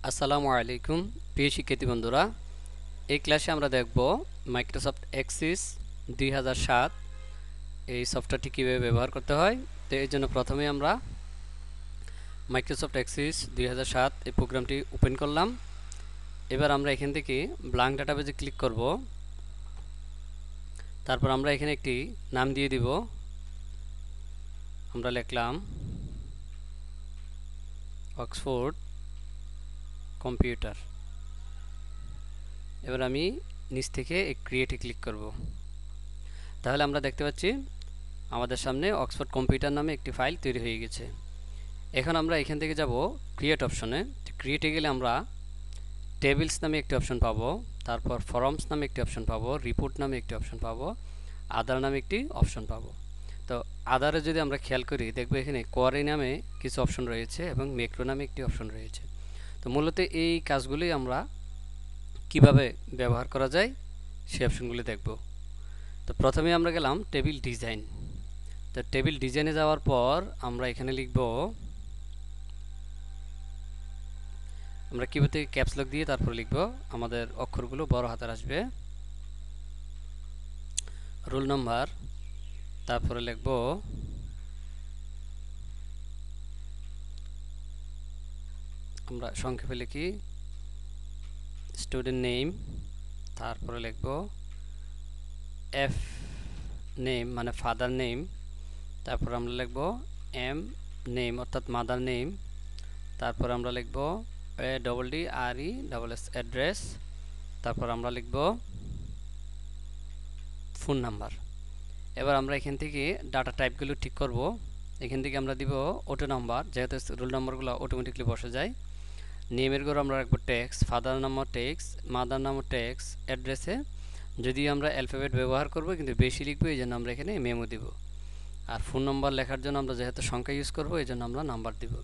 আসসালামু আলাইকুম প্রিয় শিক্ষার্থী বন্ধুরা, এই ক্লাসে আমরা দেখব মাইক্রোসফট এক্সিস 2007 এই সফটওয়্যারটি কীভাবে ব্যবহার করতে হয়। তো এই জন্য প্রথমে আমরা মাইক্রোসফট এক্সিস 2007 এই প্রোগ্রামটি ওপেন করলাম। এবার আমরা এখান থেকে ব্ল্যাঙ্ক ডাটাবেজে ক্লিক করব। তারপর আমরা এখানে একটি নাম দিয়ে দিব। আমরা লিখলাম অক্সফোর্ড কম্পিউটার। এবার আমি নিচ থেকে ক্রিয়েটে ক্লিক করব। তাহলে আমরা দেখতে পাচ্ছি আমাদের সামনে অক্সফোর্ড কম্পিউটার নামে একটি ফাইল তৈরি হয়ে গেছে। এখন আমরা এখান থেকে যাব ক্রিয়েট অপশনে। ক্রিয়েটে গেলে আমরা টেবিলস নামে একটি অপশন পাবো, তারপর ফরমস নামে একটি অপশন পাবো, রিপোর্ট নামে একটি অপশন পাবো, আদার নামে একটি অপশন পাবো। তো আদারে যদি আমরা খেয়াল করি দেখব এখানে কোয়ারি নামে কিছু অপশন রয়েছে এবং ম্যাক্রো নামে একটি অপশন রয়েছে। তো মূলত এই কাজগুলি আমরা কিভাবে ব্যবহার করা যায় সেই অপশনগুলি দেখব। তো প্রথমে আমরা গেলাম টেবিল ডিজাইন। তো টেবিল ডিজাইনে যাওয়ার পর আমরা এখানে লিখব, আমরা কিবোর্ড থেকে ক্যাপস লক দিয়ে তারপর লিখব, আমাদের অক্ষরগুলো বড় হাতের আসবে। রোল নাম্বার, তারপরে লিখব আমরা সংক্ষেপে লিখি স্টুডেন্ট নেম, তারপরে লিখব এফ নেম মানে ফাদার নেম, তারপর আমরা লিখব এম নেম অর্থাৎ মাদার নেম, তারপর আমরা লিখব ADDRESS অ্যাড্রেস, তারপর আমরা লিখব ফোন নাম্বার। এবার আমরা এখান থেকে ডাটা টাইপগুলো ঠিক করব। এখান থেকে আমরা দিব অটো নাম্বার, যেহেতু রোল নাম্বারগুলো অটোমেটিকলি বসে যায়। নেমের ঘর আমরা রাখবো text, father number text, mother number text, অ্যাড্রেসে যদি আমরা অ্যালফাবেট ব্যবহার করব কিন্তু বেশি লিখবো, এই জন্য আমরা এখানে মেমো দিব। আর ফোন নাম্বার লেখার জন্য আমরা যেহেতু সংখ্যা ইউজ করব এই জন্য আমরা নাম্বার দিব।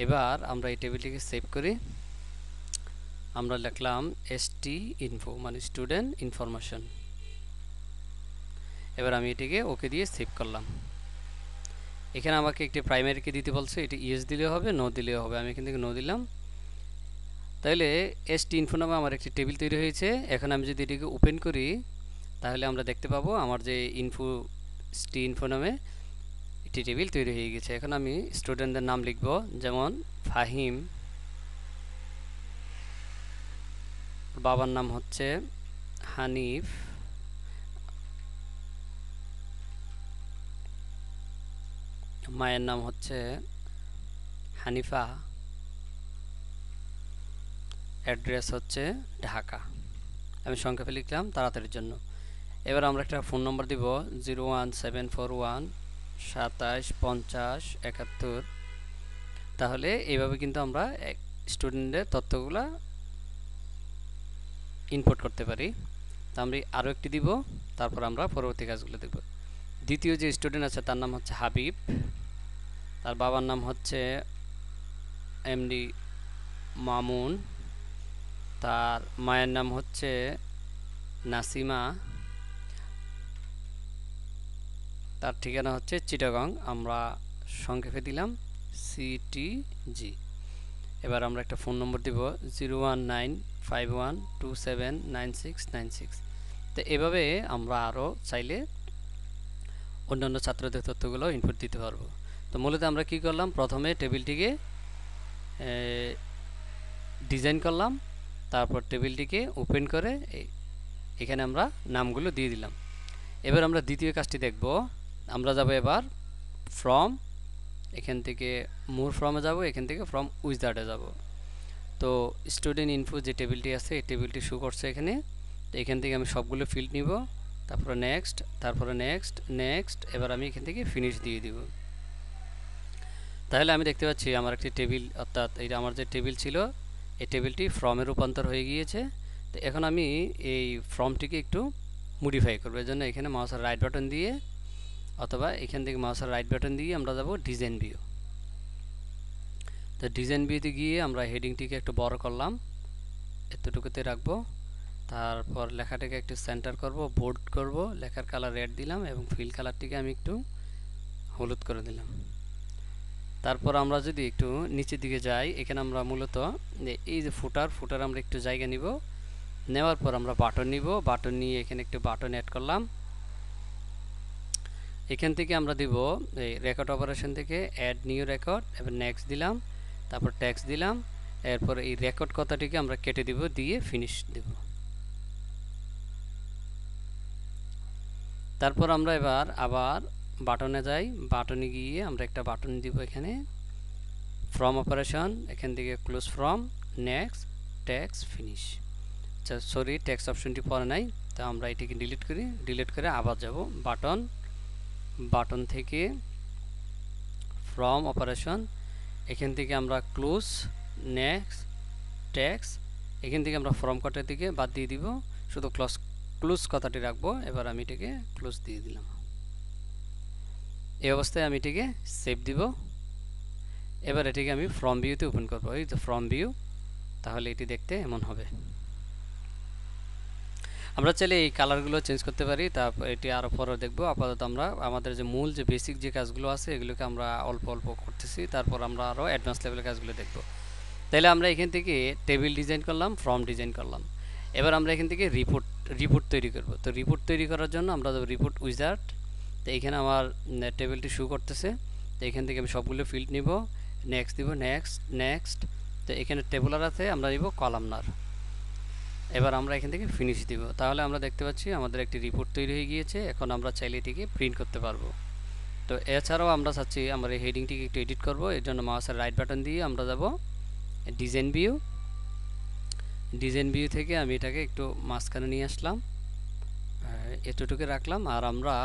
এবার আমরা এই টেবিলটিকে সেভ করি। আমরা লিখলাম ST ইনফো মানে স্টুডেন্ট ইনফরমেশন। এবার আমি এটিকে ওকে দিয়ে সেভ করলাম। এখানে আমাকে একটি প্রাইমারি কি দিতে বলছে, এটি ইয়েস দিলেও হবে, নো দিলেও হবে। আমি এখান থেকে নো দিলাম। তাহলে ST ইনফো নামে আমার একটি টেবিল তৈরি হয়েছে। এখন আমি যদি এটিকে ওপেন করি তাহলে আমরা দেখতে পাবো আমার যে ST ইনফো নামে একটি টেবিল তৈরি হয়ে গেছে। এখন আমি স্টুডেন্টদের নাম লিখব, যেমন ফাহিম, বাবার নাম হচ্ছে হানিফ, মায়ের নাম হচ্ছে হানিফা, অ্যাড্রেস হচ্ছে ঢাকা। আমি সংক্ষেপে লিখলাম তাড়াতাড়ির জন্য। এবার আমরা একটা ফোন নম্বর দিব 01741 27 50 71। তাহলে এইভাবে কিন্তু আমরা স্টুডেন্টের তথ্যগুলা ইনপুট করতে পারি। তা আমরা আরও একটি দিব, তারপর আমরা পরবর্তী কাজগুলো দেখব। দ্বিতীয় যে স্টুডেন্ট আছে তার নাম হচ্ছে হাবিব, তার বাবার নাম হচ্ছে MD মামুন, তার মায়ের নাম হচ্ছে নাসিমা, তার ঠিকানা হচ্ছে চিটাগং, আমরা সংক্ষেপে দিলাম CTG। এবার আমরা একটা ফোন নম্বর দিব 01951279696। তো এভাবে আমরা আরও চাইলে অন্যান্য ছাত্রদের তথ্যগুলো ইনপুট দিতে পারবো। তো মূলত আমরা কি করলাম, প্রথমে টেবিলটিকে ডিজাইন করলাম, তারপর টেবিলটিকে ওপেন করে এখানে আমরা নামগুলো দিয়ে দিলাম। এবার আমরা দ্বিতীয় কাজটি দেখব। আমরা যাব এবার ফ্রম, এখান থেকে মোর ফ্রমে যাব, এখান থেকে ফ্রম উইজার্ডে যাব। তো স্টুডেন্ট ইনফো যে টেবিলটি আছে এই টেবিলটি শো করছে এখানে। তো এখান থেকে আমি সবগুলো ফিল্ড নিব, তারপরে নেক্সট, তারপরে নেক্সট, নেক্সট। এবার আমি এখান থেকে ফিনিশ দিয়ে দিব। তাহলে আমি দেখতে পাচ্ছি আমার একটি টেবিল, অর্থাৎ এইটা আমার যে টেবিল ছিল এই টেবিলটি ফ্রমে রূপান্তর হয়ে গিয়েছে। তো এখন আমি এই ফর্মটিকে একটু মডিফাই করব। এর জন্য এখানে মাউসের রাইট বাটন দিয়ে অথবা এখান থেকে মাউসের রাইট বাটন দিয়ে আমরা যাব ডিজাইন ভিউ। তো ডিজাইন ভিউতে গিয়ে আমরা হেডিংটিকে একটু বড় করলাম, এতটুকুতে রাখবো। তারপর লেখাটাকে একটু সেন্টার করব, বোল্ড করব, লেখার কালার রেড দিলাম এবং ফিল কালারটিকে আমি একটু হলুদ করে দিলাম। তারপর আমরা যদি একটু নিচের দিকে যাই, এখানে আমরা মূলত এই যে ফুটার আমরা একটু জায়গা নিব, নেওয়ার পর আমরা বাটন নিব, বাটন নিয়ে এখানে একটু বাটন অ্যাড করলাম। এখান থেকে আমরা দিব এই রেকর্ড অপারেশন থেকে অ্যাড নিউ রেকর্ড, এবার নেক্সট দিলাম, তারপর ট্যাক্স দিলাম, এরপর এই রেকর্ড কথাটিকে আমরা কেটে দিব, দিয়ে ফিনিশ দিব। তারপর আমরা এবার আবার বাটনে যাই, বাটনে গিয়ে আমরা একটা বাটন দিব এখানে ফ্রম অপারেশন, এখান থেকে close from, next, tax, finish. আচ্ছা সরি, ট্যাক্স অপশনটি পরে নাই, তো আমরা এটিকে ডিলিট করি, ডিলিট করে আবার যাব বাটন, বাটন থেকে ফ্রম অপারেশন, এখান থেকে আমরা ক্লোজ, নেক্সট, ট্যাক্স, এখান থেকে আমরা ফ্রম কটার দিকে বাদ দিয়ে দিব, শুধু ক্লোজ কথাটি রাখবো। এবার আমি এটাকে ক্লোজ দিয়ে দিলাম। এই অবস্থায় আমি এটিকে সেভ দিব। এবার এটিকে আমি ফ্রম ভিউতে ওপেন করবো, এই যে ফ্রম ভিউ, তাহলে এটি দেখতে এমন হবে। আমরা চাইলে এই কালারগুলো চেঞ্জ করতে পারি, তারপর এটি আরও পরে দেখবো। আপাতত আমরা আমাদের যে মূল যে বেসিক যে কাজগুলো আছে এগুলোকে আমরা অল্প অল্প করতেছি, তারপর আমরা আরও অ্যাডভান্স লেভেলের কাজগুলো দেখব। তাহলে আমরা এখান থেকে টেবিল ডিজাইন করলাম, ফর্ম ডিজাইন করলাম। এবার আমরা এখান থেকে রিপোর্ট তৈরি করব। তো রিপোর্ট তৈরি করার জন্য আমরা যাব রিপোর্ট উইজার্ড। তো এখানে আমার টেবিলটি শো করতেছে, তো এখান থেকে আমি সবগুলো ফিল্ড নিব, নেক্সট দিব, নেক্সট। তো এখানে টেবুলার আছে, আমরা দিব কলামনার। এবার আমরা এখান থেকে ফিনিশ দিব। তাহলে আমরা দেখতে পাচ্ছি আমাদের একটি রিপোর্ট তৈরি হয়ে গিয়েছে। এখন আমরা চাইলে এটিকে প্রিন্ট করতে পারবো। তো এছাড়াও আমরা চাচ্ছি আমরা এই হেডিংটিকে একটু এডিট করব, এর জন্য মাউসের রাইট বাটন দিয়ে আমরা যাব ডিজাইন ভিউ। ডিজাইন ভিউ থেকে আমি এটাকে একটু মাঝখানে নিয়ে আসলাম, এতটুকু রাখলাম। আর আমরা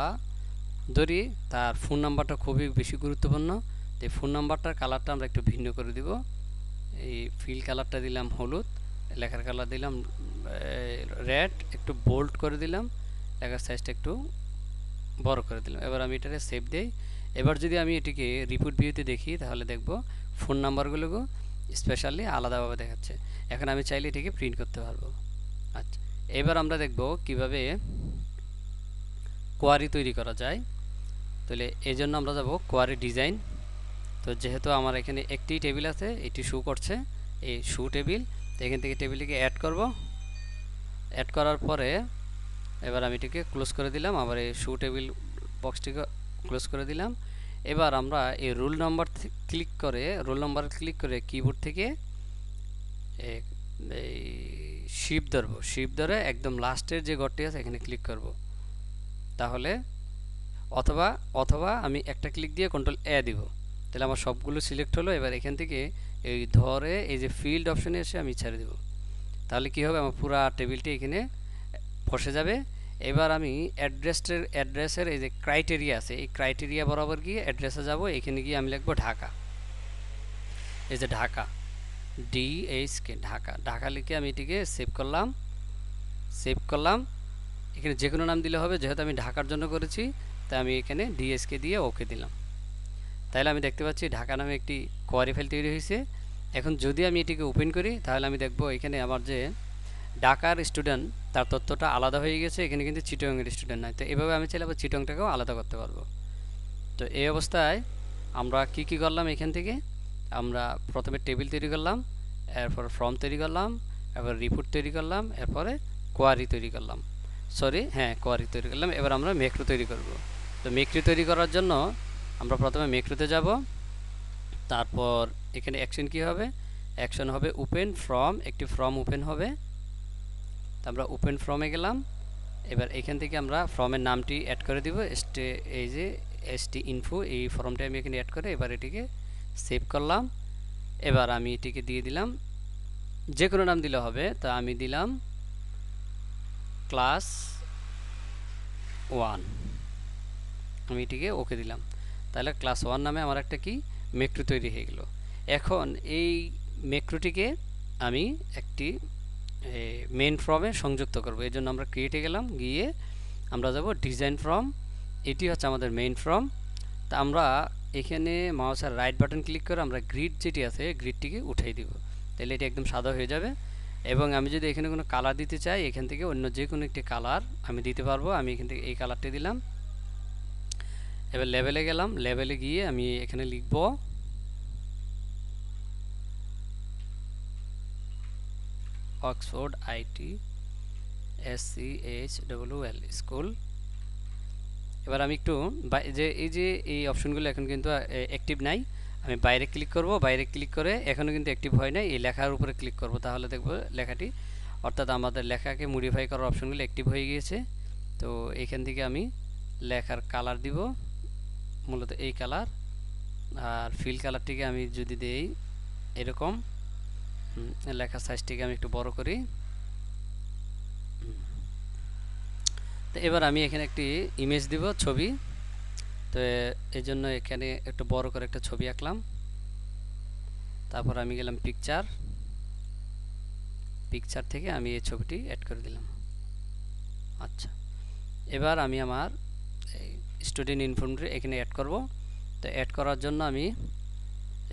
ধরি তার ফোন নাম্বারটা খুবই বেশি গুরুত্বপূর্ণ, তো ফোন নাম্বারটার কালারটা আমরা একটু ভিন্ন করে দিব। এই ফিল কালারটা দিলাম হলুদ, লেখার কালার দিলাম রেড, একটু বোল্ড করে দিলাম, লেখার সাইজটা একটু বড় করে দিলাম। এবার আমি এটাকে সেভ দেই। এবার যদি আমি এটিকে রিপোর্ট ভিউতে দেখি, তাহলে দেখব ফোন নাম্বারগুলোকে স্পেশালি আলাদাভাবে দেখাচ্ছে। এখন আমি চাইলে এটিকে প্রিন্ট করতে পারবো। আচ্ছা, এবার আমরা দেখব কিভাবে কোয়ারি তৈরি করা যায়। তাহলে এই জন্য আমরা যাব কোয়ারি ডিজাইন। তো যেহেতু আমার এখানে একটি টেবিল আছে, এটি শো করছে, এই শো টেবিল, তো এখান থেকে টেবিলটিকে অ্যাড করব। অ্যাড করার পরে এবার আমি এটিকে ক্লোজ করে দিলাম, আবার এই শো টেবিল বক্সটিকে ক্লোজ করে দিলাম। এবার আমরা এই রোল নাম্বার ক্লিক করে কিবোর্ড থেকে এই শিফট ধরব, শিফট ধরে একদম লাস্টের যে ঘরটি আছে এখানে ক্লিক করব। তাহলে অথবা আমি একটা ক্লিক দিয়ে কন্ট্রোল এ দিব, তাহলে আমার সবগুলো সিলেক্ট হলো। এবার এখান থেকে এই ধরে এই যে ফিল্ড অপশনে এসে আমি ছেড়ে দেব, তাহলে কি হবে, আমার পুরো টেবিলটি এখানে বসে যাবে। এবার আমি অ্যাড্রেসের এই যে ক্রাইটেরিয়া আছে, এই ক্রাইটেরিয়া বরাবর গিয়ে অ্যাড্রেসে যাব। এখানে গিয়ে আমি লিখব ঢাকা, এই যে ঢাকা, DHK, ঢাকা লিখে আমি এটিকে সেভ করলাম। এখানে যে কোনো নাম দিলে হবে, যেহেতু আমি ঢাকার জন্য করেছি তাই আমি এখানে DHK দিয়ে ওকে দিলাম। তাহলে আমি দেখতে পাচ্ছি ঢাকা নামে একটি কোয়ারি ফাইল তৈরি হয়েছে। এখন যদি আমি এটিকে ওপেন করি, তাহলে আমি দেখব এখানে আমার যে ঢাকার স্টুডেন্ট তার তথ্যটা আলাদা হয়ে গেছে, এখানে কিন্তু চিটংয়ের স্টুডেন্ট নাই। তো এভাবে আমি চাইলে আবার চিটংটাকেও আলাদা করতে পারবো। তো এই অবস্থায় আমরা কি করলাম, এখান থেকে আমরা প্রথমে টেবিল তৈরি করলাম, এরপর ফর্ম তৈরি করলাম, এরপর রিপোর্ট তৈরি করলাম, এরপরে কোয়ারি তৈরি করলাম। কোয়ারি তৈরি করলাম। এবার আমরা ম্যাক্রো তৈরি করব। তো ম্যাক্রো তৈরি করার জন্য আমরা প্রথমে ম্যাক্রোতে যাব, তারপর এখানে অ্যাকশন কি হবে, অ্যাকশন হবে ওপেন ফ্রম, একটি ফর্ম ওপেন হবে। আমরা ওপেন ফর্মে গেলাম। এবার এখান থেকে আমরা ফর্মের নামটি অ্যাড করে দিব, এই যে ST ইনফো, এই ফর্মটা আমি এখানে অ্যাড করে এবার এটিকে সেভ করলাম। এবার আমি এটিকে দিয়ে দিলাম, যে কোনো নাম দিলে হবে। তা আমি দিলাম ক্লাস 1, আমি এটিকে ওকে দিলাম। তাহলে ক্লাস 1 নামে আমার একটা কি ম্যাক্রো তৈরি হয়ে গেল। এখন এই ম্যাক্রোটিকে আমি একটি মেইন ফর্মে সংযুক্ত করব। এই জন্য আমরা ক্রিয়েটে গেলাম, গিয়ে আমরা যাব ডিজাইন ফর্ম, এটি হচ্ছে আমাদের মেইন ফর্ম। তা আমরা এখানে মাউসের রাইট বাটন ক্লিক করে আমরা গ্রিড যেটি আছে গ্রিডটিকে উঠাই দিব, তাহলে এটি একদম সাদা হয়ে যাবে। এবং আমি যদি এখানে কোনো কালার দিতে চাই, এখান থেকে অন্য যে কোনো একটি কালার আমি দিতে পারবো। আমি এখান থেকে এই কালারটি দিলাম। এবার লেভেলে গেলাম, লেভেলে গিয়ে আমি এখানে লিখব অক্সফোর্ড ITSCHOOL স্কুল। এবার আমি একটু এই যে এই অপশনগুলো এখন কিন্তু অ্যাক্টিভ নাই, আমি বাইরে ক্লিক করব, বাইরে ক্লিক করে এখনও কিন্তু অ্যাক্টিভ হয় নাই, এই লেখার উপরে ক্লিক করব, তাহলে দেখব লেখাটি অর্থাৎ আমাদের লেখাকে মডিফাই করার অপশনগুলো অ্যাক্টিভ হয়ে গিয়েছে। তো এখান থেকে আমি লেখার কালার দিব, মূলত এই কালার, আর ফিল কালারটিকে আমি যদি দেই এরকম, লেখার সাইজটিকে আমি একটু বড় করি। তো এবার আমি এখানে একটি ইমেজ দিব, ছবি। তো এই জন্য এখানে একটু বড় করে একটা ছবি আঁকলাম, তারপর আমি গেলাম পিকচার, পিকচার থেকে আমি এই ছবিটি অ্যাড করে দিলাম। আচ্ছা, এবার আমি আমার স্টুডেন্ট ইনফরমেশন এখানে অ্যাড করব। তো অ্যাড করার জন্য আমি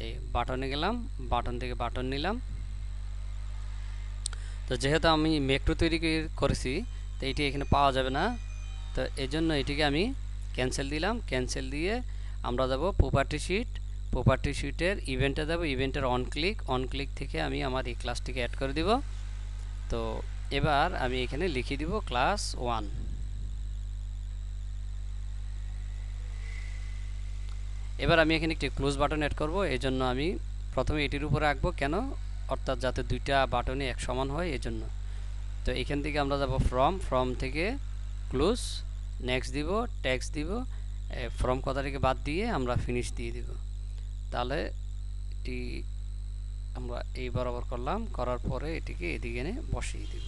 এই বাটনে গেলাম, বাটন থেকে বাটন নিলাম। তো যেহেতু আমি ম্যাক্রো তৈরি করেছি, তো এটি এখানে পাওয়া যাবে না, তো এই জন্য এটিকে আমি ক্যান্সেল দিলাম। ক্যান্সেল দিয়ে আমরা যাব প্রপার্টি শিট, প্রপার্টি শিটের ইভেন্টে যাব, ইভেন্টের অন ক্লিক থেকে আমি আমার এই ক্লাসটিকে অ্যাড করে দিব। তো এবার আমি এখানে লিখে দিব ক্লাস 1। এবার আমি এখানে একটি ক্লোজ বাটন অ্যাড করব, এই জন্য আমি প্রথমে এটির উপরে আঁকবো, কেন অর্থাৎ যাতে দুইটা বাটনই এক সমান হয় এই জন্য। তো এখান থেকে আমরা যাব ফ্রম থেকে ক্লোজ, নেক্সট দিব, ট্যাক্স দিব, ফ্রম কথাটিকে বাদ দিয়ে আমরা ফিনিশ দিয়ে দিব। তাহলে এটি আমরা এই বরাবর করলাম, করার পরে এটিকে এদিকে এনে বসিয়ে দিব।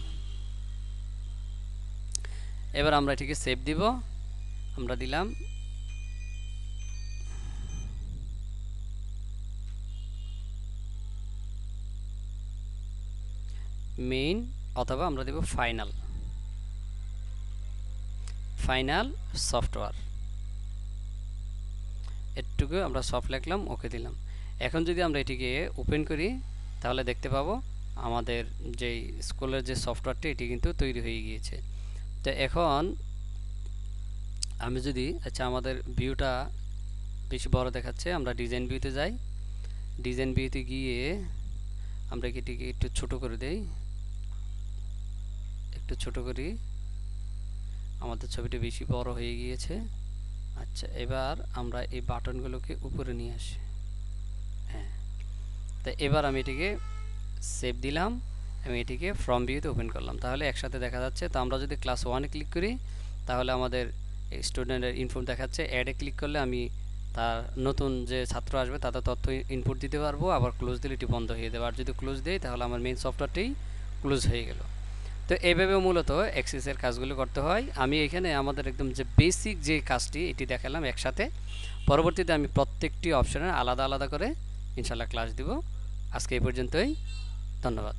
এবার আমরা এটিকে সেভ দিব, আমরা দিলাম মেইন, অথবা আমরা দেব ফাইনাল সফটওয়্যার, এটুকু আমরা সফট লিখলাম, ওকে দিলাম। এখন যদি আমরা এটিকে ওপেন করি তাহলে দেখতে পাবো আমাদের যে স্কুলের যে সফটওয়্যারটি এটি কিন্তু তৈরি হয়ে গিয়েছে। তো এখন আমি যদি আমাদের ভিউটা বেশি বড় দেখাচ্ছে, আমরা ডিজাইন ভিউতে যাই, ডিজাইন ভিউতে গিয়ে আমরা এটিকে একটু ছোট করে দেই, একটু ছোট করি, আমাদের ছবিটি বেশি বড় হয়ে গিয়েছে। আচ্ছা, এবার আমরা এই বাটনগুলোকে উপরে নিয়ে আসি। হ্যাঁ, তো এবার আমি এটিকে সেভ দিলাম, আমি এটিকে ফ্রম ভিউতে ওপেন করলাম, তাহলে একসাথে দেখা যাচ্ছে। তো আমরা যদি ক্লাস 1-এ ক্লিক করি তাহলে আমাদের স্টুডেন্টের ইনপুট দেখাচ্ছে, অ্যাডে ক্লিক করলে আমি তার নতুন যে ছাত্র আসবে তাদের তথ্য ইনপুট দিতে পারবো, আবার ক্লোজ দিলে এটি বন্ধ হয়ে যাবে, আর যদি ক্লোজ দিই তাহলে আমার মেইন সফটওয়্যারটি ক্লোজ হয়ে গেল। তো এইভাবে মূলত এক্সেসের কাজগুলো করতে হয়। আমি এখানে আমাদের একদম যে বেসিক যে কাজটি এটি দেখালাম একসাথে, পরবর্তীতে আমি প্রত্যেকটি অপশনের আলাদা আলাদা করে ইনশাল্লাহ ক্লাস দিব। আজকে এই পর্যন্তই, ধন্যবাদ।